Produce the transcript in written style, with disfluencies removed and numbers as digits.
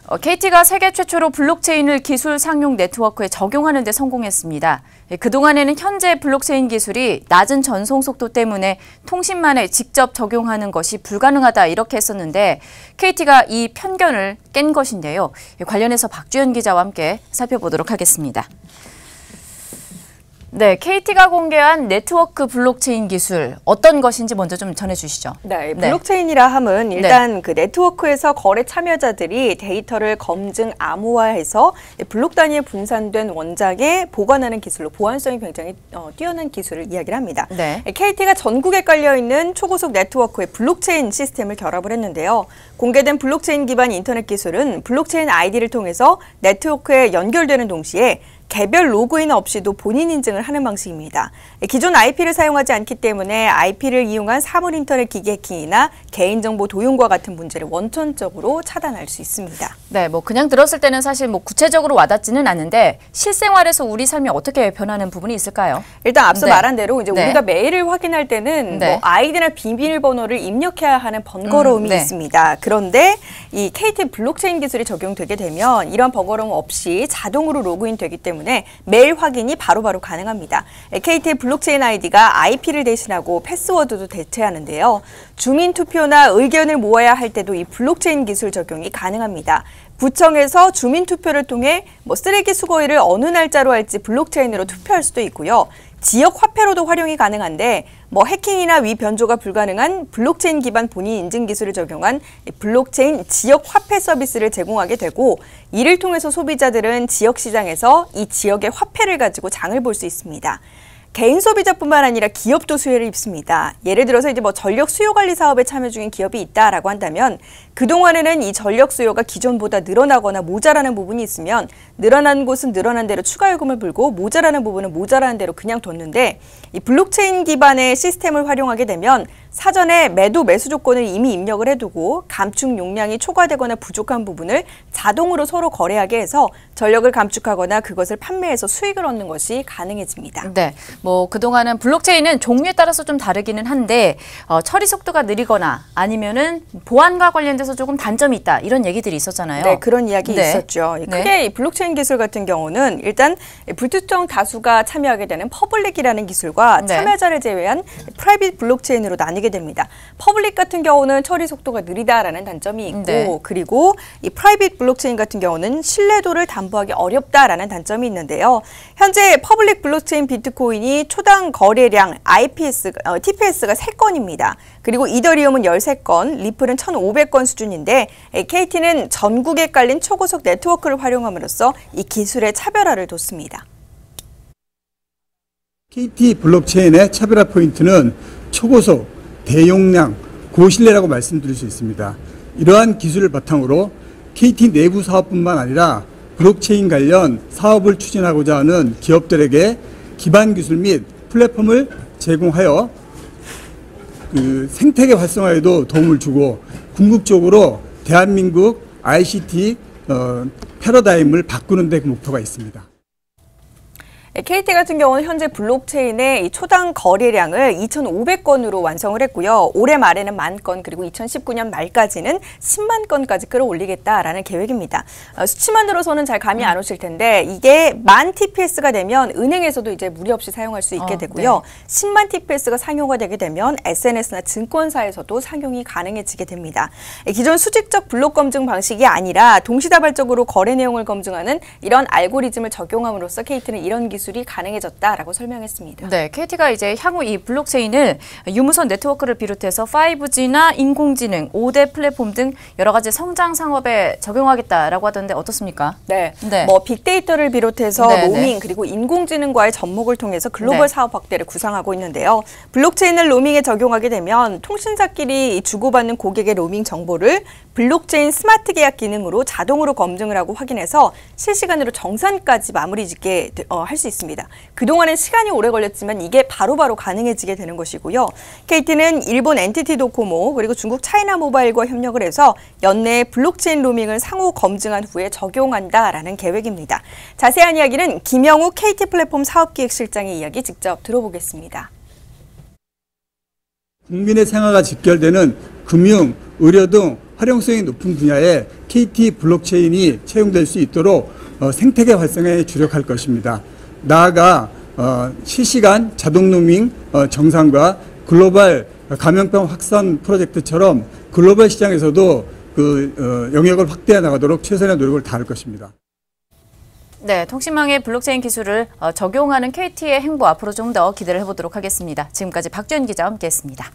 KT가 세계 최초로 블록체인을 기술 상용 네트워크에 적용하는 데 성공했습니다. 그동안에는 현재 블록체인 기술이 낮은 전송 속도 때문에 통신망에 직접 적용하는 것이 불가능하다 이렇게 했었는데 KT가 이 편견을 깬 것인데요. 관련해서 박주연 기자와 함께 살펴보도록 하겠습니다. 네, KT가 공개한 네트워크 블록체인 기술 어떤 것인지 먼저 좀 전해주시죠. 네, 블록체인이라 함은 일단 그 네트워크에서 거래 참여자들이 데이터를 검증 암호화해서 블록 단위에 분산된 원작에 보관하는 기술로 보안성이 굉장히 뛰어난 기술을 이야기를 합니다. 네. KT가 전국에 깔려있는 초고속 네트워크에 블록체인 시스템을 결합을 했는데요. 공개된 블록체인 기반 인터넷 기술은 블록체인 아이디를 통해서 네트워크에 연결되는 동시에 개별 로그인 없이도 본인 인증을 하는 방식입니다. 기존 IP를 사용하지 않기 때문에 IP를 이용한 사물 인터넷 기기 해킹이나 개인정보 도용과 같은 문제를 원천적으로 차단할 수 있습니다. 네, 그냥 들었을 때는 사실 구체적으로 와닿지는 않는데 실생활에서 우리 삶이 어떻게 변하는 부분이 있을까요? 일단 앞서 말한 대로 이제 우리가 메일을 확인할 때는 아이디나 비밀번호를 입력해야 하는 번거로움이 있습니다. 그런데 이 KT 블록체인 기술이 적용되게 되면 이런 번거로움 없이 자동으로 로그인 되기 때문에 메일 확인이 바로바로 가능합니다. KT의 블록체인 아이디가 IP를 대신하고 패스워드도 대체하는데요. 주민투표나 의견을 모아야 할 때도 이 블록체인 기술 적용이 가능합니다. 구청에서 주민투표를 통해 쓰레기 수거일을 어느 날짜로 할지 블록체인으로 투표할 수도 있고요. 지역 화폐로도 활용이 가능한데 해킹이나 위변조가 불가능한 블록체인 기반 본인 인증 기술을 적용한 블록체인 지역 화폐 서비스를 제공하게 되고 이를 통해서 소비자들은 지역 시장에서 이 지역의 화폐를 가지고 장을 볼 수 있습니다. 개인 소비자뿐만 아니라 기업도 수혜를 입습니다. 예를 들어서 이제 전력 수요 관리 사업에 참여 중인 기업이 있다라고 한다면 그동안에는 이 전력 수요가 기존보다 늘어나거나 모자라는 부분이 있으면 늘어난 곳은 늘어난 대로 추가 요금을 물고 모자라는 부분은 모자라는 대로 그냥 뒀는데 이 블록체인 기반의 시스템을 활용하게 되면 사전에 매수 조건을 이미 입력을 해두고 감축 용량이 초과되거나 부족한 부분을 자동으로 서로 거래하게 해서 전력을 감축하거나 그것을 판매해서 수익을 얻는 것이 가능해집니다. 네, 그동안은 블록체인은 종류에 따라서 좀 다르기는 한데 처리 속도가 느리거나 아니면은 보안과 관련돼서 조금 단점이 있다 이런 얘기들이 있었잖아요. 네, 그런 이야기 있었죠. 크게 이 블록체인 기술 같은 경우는 일단 불특정 다수가 참여하게 되는 퍼블릭이라는 기술과 참여자를 제외한 프라이빗 블록체인으로 나뉘게 됩니다. 퍼블릭 같은 경우는 처리 속도가 느리다라는 단점이 있고 그리고 이 프라이빗 블록체인 같은 경우는 신뢰도를 담보하기 어렵다라는 단점이 있는데요. 현재 퍼블릭 블록체인 비트코인이 초당 거래량 TPS가 3건입니다. 그리고 이더리움은 13건, 리플은 1,500건 수준인데 KT는 전국에 깔린 초고속 네트워크를 활용함으로써 이 기술의 차별화를 뒀습니다. KT 블록체인의 차별화 포인트는 초고속, 대용량, 고신뢰라고 말씀드릴 수 있습니다. 이러한 기술을 바탕으로 KT 내부 사업뿐만 아니라 블록체인 관련 사업을 추진하고자 하는 기업들에게 기반 기술 및 플랫폼을 제공하여 생태계 활성화에도 도움을 주고 궁극적으로 대한민국 ICT 패러다임을 바꾸는 데 목표가 있습니다. KT 같은 경우는 현재 블록체인의 이 초당 거래량을 2,500건으로 완성을 했고요. 올해 말에는 10,000건 그리고 2019년 말까지는 10만 건까지 끌어올리겠다라는 계획입니다. 수치만으로서는 잘 감이 안 오실 텐데 이게 10,000 TPS가 되면 은행에서도 이제 무리 없이 사용할 수 있게 되고요. 10만 TPS가 상용화 되게 되면 SNS나 증권사에서도 상용이 가능해지게 됩니다. 기존 수직적 블록 검증 방식이 아니라 동시다발적으로 거래 내용을 검증하는 이런 알고리즘을 적용함으로써 KT는 이런 기술이 가능해졌다라고 설명했습니다. 네, KT가 이제 향후 이 블록체인을 유무선 네트워크를 비롯해서 5G나 인공지능, 5대 플랫폼 등 여러 가지 성장 상업에 적용하겠다라고 하던데 어떻습니까? 네, 빅데이터를 비롯해서 로밍 그리고 인공지능과의 접목을 통해서 글로벌 사업 확대를 구상하고 있는데요. 블록체인을 로밍에 적용하게 되면 통신사끼리 주고받는 고객의 로밍 정보를 블록체인 스마트 계약 기능으로 자동으로 검증을 하고 확인해서 실시간으로 정산까지 마무리 짓게 할 수 있습니다. 그동안은 시간이 오래 걸렸지만 이게 바로바로 가능해지게 되는 것이고요. KT는 일본 NTT 도코모 그리고 중국 차이나 모바일과 협력을 해서 연내에 블록체인 로밍을 상호 검증한 후에 적용한다라는 계획입니다. 자세한 이야기는 김영우 KT 플랫폼 사업기획실장의 이야기 직접 들어보겠습니다. 국민의 생활과 직결되는 금융, 의료 등 활용성이 높은 분야에 KT 블록체인이 채용될 수 있도록 생태계 활성화에 주력할 것입니다. 나아가 실시간 자동 로밍 정상과 글로벌 감염병 확산 프로젝트처럼 글로벌 시장에서도 그 영역을 확대해 나가도록 최선의 노력을 다할 것입니다. 네, 통신망의 블록체인 기술을 적용하는 KT의 행보 앞으로 좀 더 기대를 해보도록 하겠습니다. 지금까지 박주연 기자와 함께했습니다.